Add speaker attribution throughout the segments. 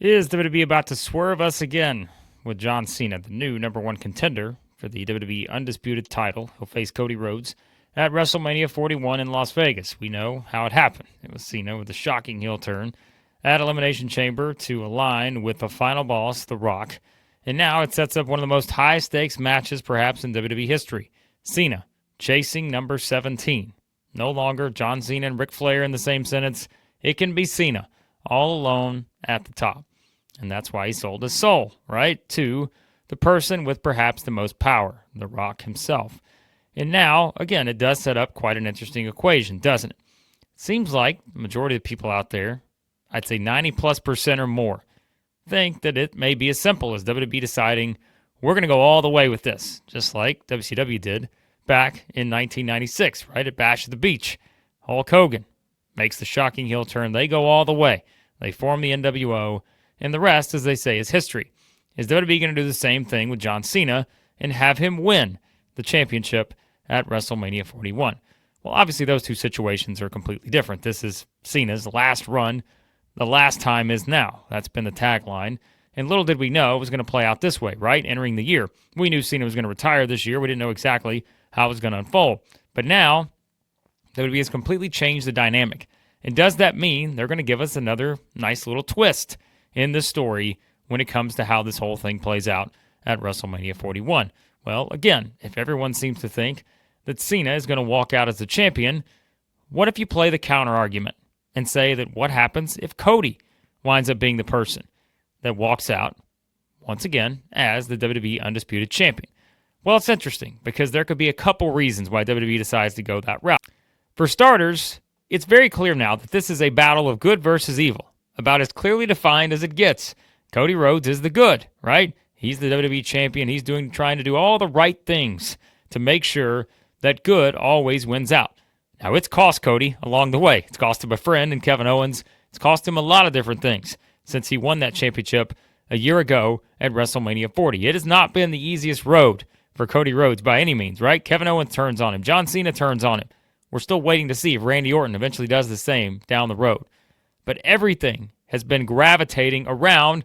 Speaker 1: Is WWE about to swerve us again with John Cena, the new number one contender for the WWE Undisputed title? He'll face Cody Rhodes at WrestleMania 41 in Las Vegas. We know how it happened. It was Cena with a shocking heel turn at Elimination Chamber to align with the final boss, The Rock. And now it sets up one of the most high-stakes matches perhaps in WWE history. Cena chasing number 17. No longer John Cena and Ric Flair in the same sentence. It can be Cena all alone at the top. And that's why he sold his soul, right, to the person with perhaps the most power, The Rock himself. And now, again, it does set up quite an interesting equation, doesn't it? It seems like the majority of people out there, I'd say 90+% or more, think that it may be as simple as WWE deciding we're going to go all the way with this, just like WCW did back in 1996, right, at Bash at the Beach. Hulk Hogan makes the shocking heel turn. They go all the way. They form the NWO, and the rest, as they say, is history. Is WWE going to do the same thing with John Cena and have him win the championship at WrestleMania 41? Well, obviously, those two situations are completely different. This is Cena's last run. The last time is now. That's been the tagline. And little did we know it was going to play out this way, right? Entering the year. We knew Cena was going to retire this year. We didn't know exactly how it was going to unfold. But now, WWE has completely changed the dynamic. And does that mean they're going to give us another nice little twist in this story when it comes to how this whole thing plays out at WrestleMania 41? Well, again, if everyone seems to think that Cena is going to walk out as the champion, what if you play the counter argument and say that what happens if Cody winds up being the person that walks out, once again, as the WWE Undisputed Champion? Well, it's interesting because there could be a couple reasons why WWE decides to go that route. For starters, it's very clear now that this is a battle of good versus evil, about as clearly defined as it gets. Cody Rhodes is the good, right? He's the WWE champion. He's trying to do all the right things to make sure that good always wins out. Now, it's cost Cody along the way. It's cost him a friend in Kevin Owens. It's cost him a lot of different things since he won that championship a year ago at WrestleMania 40. It has not been the easiest road for Cody Rhodes by any means, right? Kevin Owens turns on him. John Cena turns on him. We're still waiting to see if Randy Orton eventually does the same down the road. But everything has been gravitating around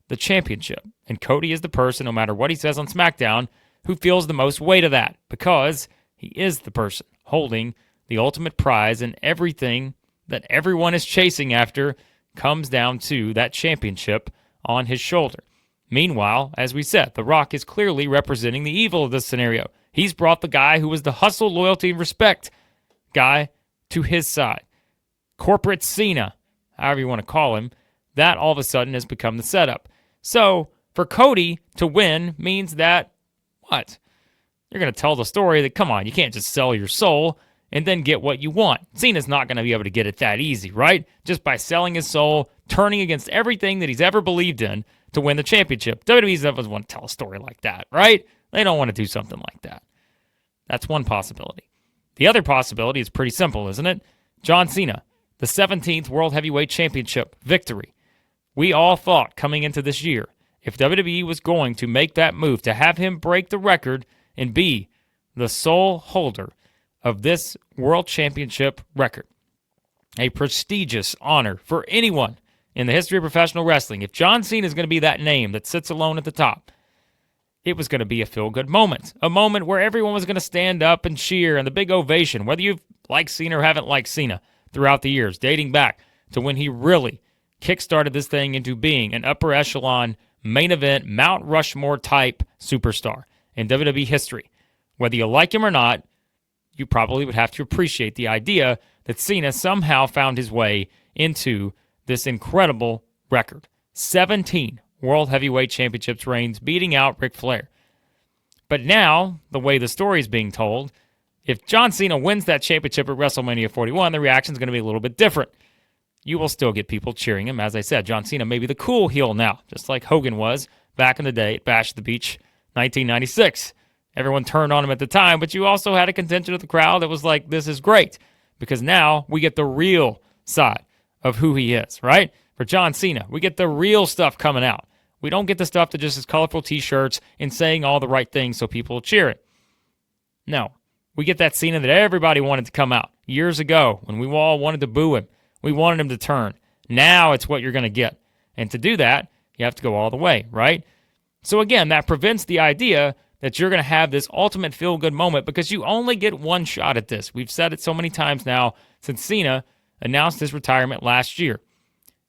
Speaker 1: the championship. And Cody is the person, no matter what he says on SmackDown, who feels the most weight of that because he is the person holding the ultimate prize, and everything that everyone is chasing after comes down to that championship on his shoulder. Meanwhile, as we said, The Rock is clearly representing the evil of this scenario. He's brought the guy who was the hustle, loyalty, and respect guy to his side. Corporate Cena, however you want to call him, that all of a sudden has become the setup. So for Cody to win means that, what? You're going to tell the story that, come on, you can't just sell your soul and then get what you want. Cena's not going to be able to get it that easy, right? Just by selling his soul, turning against everything that he's ever believed in to win the championship. WWE doesn't want to tell a story like that, right? They don't want to do something like that. That's one possibility. The other possibility is pretty simple, isn't it? John Cena, the 17th World Heavyweight Championship victory. We all thought coming into this year, if WWE was going to make that move to have him break the record and be the sole holder of this World Championship record, a prestigious honor for anyone in the history of professional wrestling, if John Cena is going to be that name that sits alone at the top, it was going to be a feel-good moment. A moment where everyone was going to stand up and cheer and the big ovation, whether you've liked Cena or haven't liked Cena throughout the years, dating back to when he really kickstarted this thing into being an upper echelon, main event, Mount Rushmore type superstar in WWE history. Whether you like him or not, you probably would have to appreciate the idea that Cena somehow found his way into this incredible record. 17 World Heavyweight Championships reigns, beating out Ric Flair. But now, the way the story is being told, if John Cena wins that championship at WrestleMania 41, the reaction is going to be a little bit different. You will still get people cheering him. As I said, John Cena may be the cool heel now, just like Hogan was back in the day at Bash at the Beach, 1996. Everyone turned on him at the time, but you also had a contingent of the crowd that was like, this is great, because now we get the real side of who he is, right? For John Cena, we get the real stuff coming out. We don't get the stuff that just is colorful t-shirts and saying all the right things so people will cheer it. No, we get that Cena that everybody wanted to come out years ago when we all wanted to boo him. We wanted him to turn. Now it's what you're going to get. And to do that, you have to go all the way, right? So again, that prevents the idea that you're going to have this ultimate feel-good moment because you only get one shot at this. We've said it so many times now since Cena announced his retirement last year.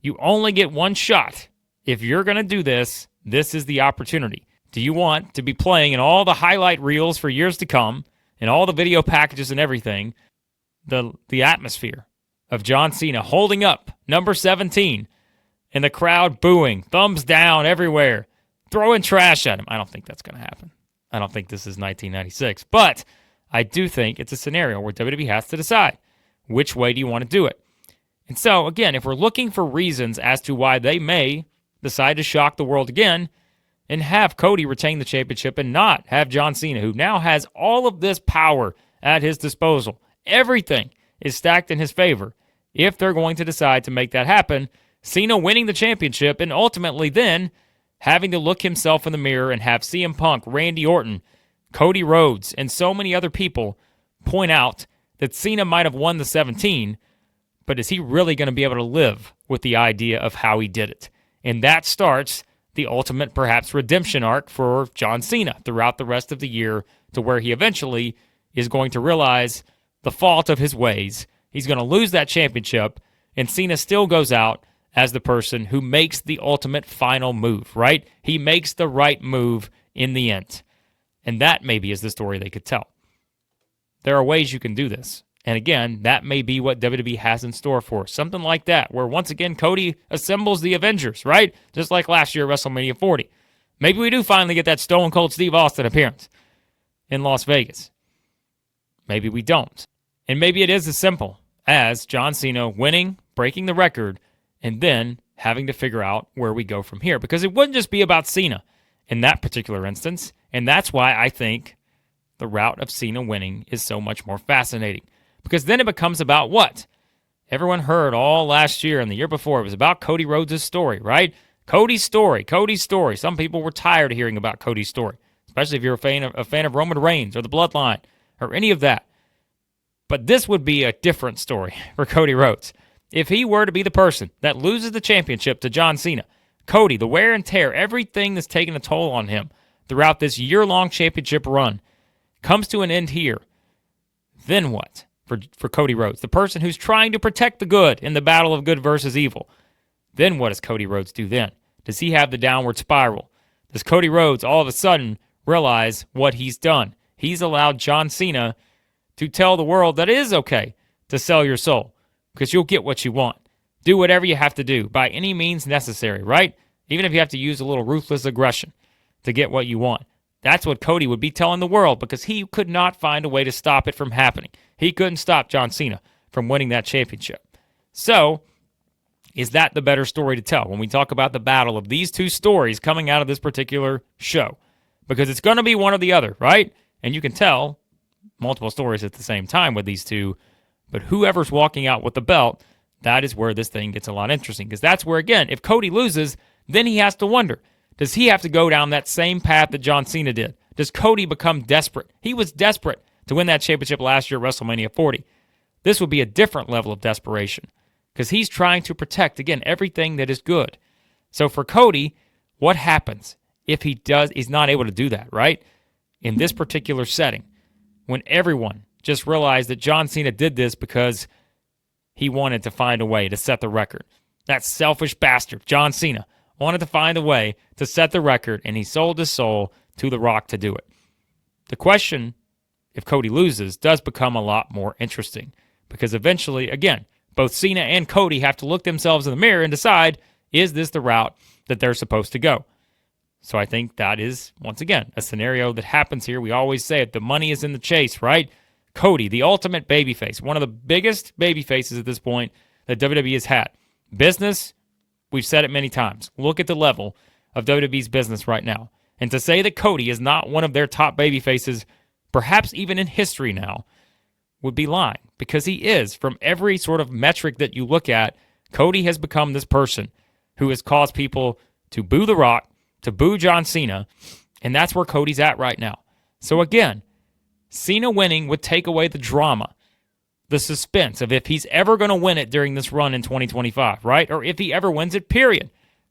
Speaker 1: You only get one shot. If you're going to do this, this is the opportunity. Do you want to be playing in all the highlight reels for years to come, and all the video packages and everything, the atmosphere of John Cena holding up number 17 and the crowd booing, thumbs down everywhere, throwing trash at him? I don't think that's going to happen. I don't think this is 1996, but I do think it's a scenario where WWE has to decide which way do you want to do it. And so, again, if we're looking for reasons as to why they may decide to shock the world again and have Cody retain the championship and not have John Cena, who now has all of this power at his disposal, everything is stacked in his favor. If they're going to decide to make that happen, Cena winning the championship and ultimately then having to look himself in the mirror and have CM Punk, Randy Orton, Cody Rhodes, and so many other people point out that Cena might have won the 17, but is he really going to be able to live with the idea of how he did it? And that starts the ultimate, perhaps, redemption arc for John Cena throughout the rest of the year, to where he eventually is going to realize the fault of his ways. He's going to lose that championship, and Cena still goes out as the person who makes the ultimate final move, right? He makes the right move in the end. And that maybe is the story they could tell. There are ways you can do this. And again, that may be what WWE has in store for us. Something like that, where once again, Cody assembles the Avengers, right? Just like last year at WrestleMania 40. Maybe we do finally get that Stone Cold Steve Austin appearance in Las Vegas. Maybe we don't. And maybe it is as simple as John Cena winning, breaking the record, and then having to figure out where we go from here. Because it wouldn't just be about Cena in that particular instance. And that's why I think the route of Cena winning is so much more fascinating. Because then it becomes about what? Everyone heard all last year and the year before. It was about Cody Rhodes' story, right? Cody's story. Some people were tired of hearing about Cody's story, especially if you're a fan of Roman Reigns or the Bloodline or any of that. But this would be a different story for Cody Rhodes. If he were to be the person that loses the championship to John Cena, Cody, the wear and tear, everything that's taken a toll on him throughout this year-long championship run comes to an end here, then what for Cody Rhodes? The person who's trying to protect the good in the battle of good versus evil. Then what does Cody Rhodes do then? Does he have the downward spiral? Does Cody Rhodes all of a sudden realize what he's done? He's allowed John Cena to tell the world that it is okay to sell your soul, because you'll get what you want. Do whatever you have to do by any means necessary, right? Even if you have to use a little ruthless aggression to get what you want. That's what Cody would be telling the world, because he could not find a way to stop it from happening. He couldn't stop John Cena from winning that championship. So, is that the better story to tell when we talk about the battle of these two stories coming out of this particular show? Because it's going to be one or the other, right? And you can tell multiple stories at the same time with these two. But whoever's walking out with the belt, that is where this thing gets a lot interesting. Because that's where, again, if Cody loses, then he has to wonder, does he have to go down that same path that John Cena did? Does Cody become desperate? He was desperate to win that championship last year at WrestleMania 40. This would be a different level of desperation, because he's trying to protect, again, everything that is good. So for Cody, what happens if he's not able to do that, right? In this particular setting, when everyone just realized that John Cena did this because he wanted to find a way to set the record. That selfish bastard, John Cena, wanted to find a way to set the record, and he sold his soul to The Rock to do it. The question, if Cody loses, does become a lot more interesting, because eventually, again, both Cena and Cody have to look themselves in the mirror and decide, is this the route that they're supposed to go? So I think that is, once again, a scenario that happens here. We always say it, the money is in the chase, right? Cody, the ultimate babyface, one of the biggest babyfaces at this point that WWE has had. Business, we've said it many times. Look at the level of WWE's business right now. And to say that Cody is not one of their top babyfaces, perhaps even in history now, would be lying. Because he is. From every sort of metric that you look at, Cody has become this person who has caused people to boo The Rock, to boo John Cena, and that's where Cody's at right now. So again, Cena winning would take away the drama, the suspense of if he's ever going to win it during this run in 2025, right? Or if he ever wins it, period.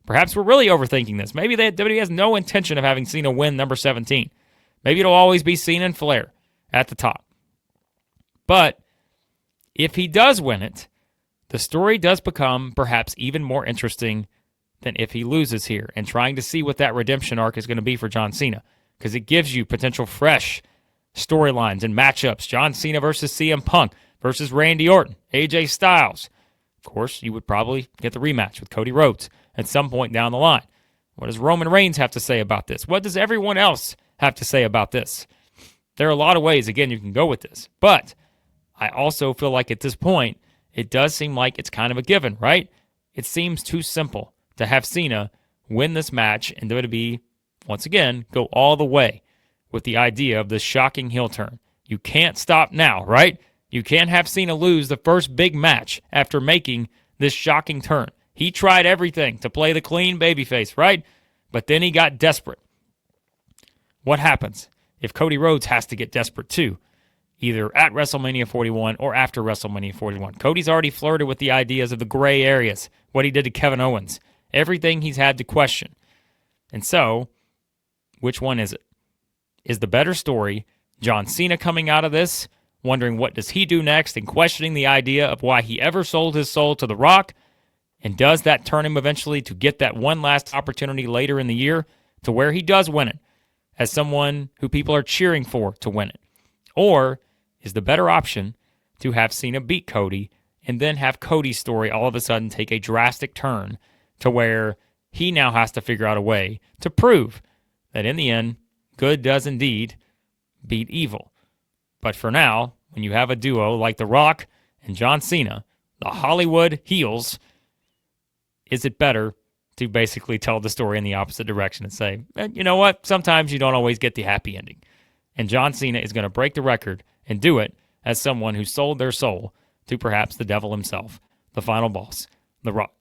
Speaker 1: Perhaps we're really overthinking this. Maybe WWE has no intention of having Cena win number 17. Maybe it'll always be Cena and Flair at the top. But if he does win it, the story does become perhaps even more interesting than if he loses here, and trying to see what that redemption arc is going to be for John Cena, because it gives you potential fresh storylines and matchups. John Cena versus CM Punk versus Randy Orton, AJ Styles. Of course, you would probably get the rematch with Cody Rhodes at some point down the line. What does Roman Reigns have to say about this? What does everyone else have to say about this? There are a lot of ways, again, you can go with this. But I also feel like at this point, it does seem like it's kind of a given, right? It seems too simple to have Cena win this match and WWE, once again, go all the way with the idea of this shocking heel turn. You can't stop now, right? You can't have Cena lose the first big match after making this shocking turn. He tried everything to play the clean babyface, right? But then he got desperate. What happens if Cody Rhodes has to get desperate too? Either at WrestleMania 41 or after WrestleMania 41. Cody's already flirted with the ideas of the gray areas, what he did to Kevin Owens, everything he's had to question. And so, which one is it? Is the better story John Cena coming out of this, wondering what does he do next and questioning the idea of why he ever sold his soul to The Rock? And does that turn him eventually to get that one last opportunity later in the year to where he does win it as someone who people are cheering for to win it? Or is the better option to have Cena beat Cody and then have Cody's story all of a sudden take a drastic turn to where he now has to figure out a way to prove that in the end, good does indeed beat evil. But for now, when you have a duo like The Rock and John Cena, the Hollywood heels, is it better to basically tell the story in the opposite direction and say, you know what, sometimes you don't always get the happy ending. And John Cena is going to break the record and do it as someone who sold their soul to perhaps the devil himself, the final boss, The Rock.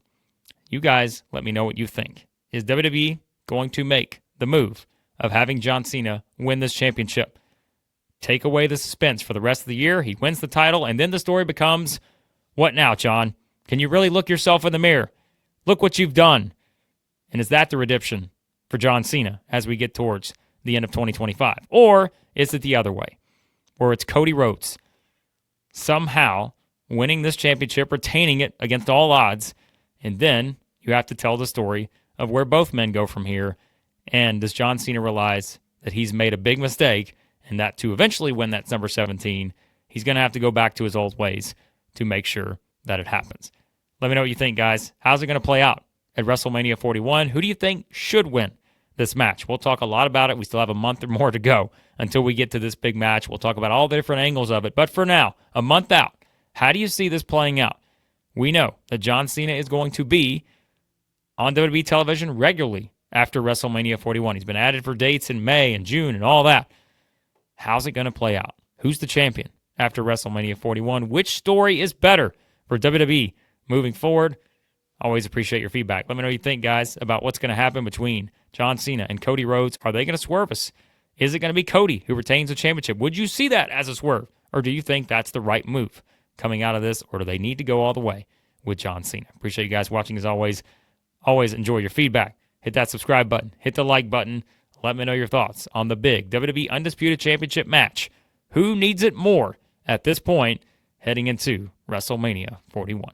Speaker 1: You guys, let me know what you think. Is WWE going to make the move of having John Cena win this championship? Take away the suspense for the rest of the year. He wins the title, and then the story becomes, what now, John? Can you really look yourself in the mirror? Look what you've done. And is that the redemption for John Cena as we get towards the end of 2025? Or is it the other way, where it's Cody Rhodes somehow winning this championship, retaining it against all odds, and then you have to tell the story of where both men go from here, and does John Cena realize that he's made a big mistake and that to eventually win that number 17, he's going to have to go back to his old ways to make sure that it happens. Let me know what you think, guys. How's it going to play out at WrestleMania 41? Who do you think should win this match? We'll talk a lot about it. We still have a month or more to go until we get to this big match. We'll talk about all the different angles of it. But for now, a month out, how do you see this playing out? We know that John Cena is going to be on WWE television regularly after WrestleMania 41. He's been added for dates in May and June and all that. How's it going to play out? Who's the champion after WrestleMania 41? Which story is better for WWE moving forward? Always appreciate your feedback. Let me know what you think, guys, about what's going to happen between John Cena and Cody Rhodes. Are they going to swerve us? Is it going to be Cody who retains the championship? Would you see that as a swerve? Or do you think that's the right move coming out of this? Or do they need to go all the way with John Cena? Appreciate you guys watching as always. Always enjoy your feedback. Hit that subscribe button. Hit the like button. Let me know your thoughts on the big WWE Undisputed Championship match. Who needs it more at this point heading into WrestleMania 41?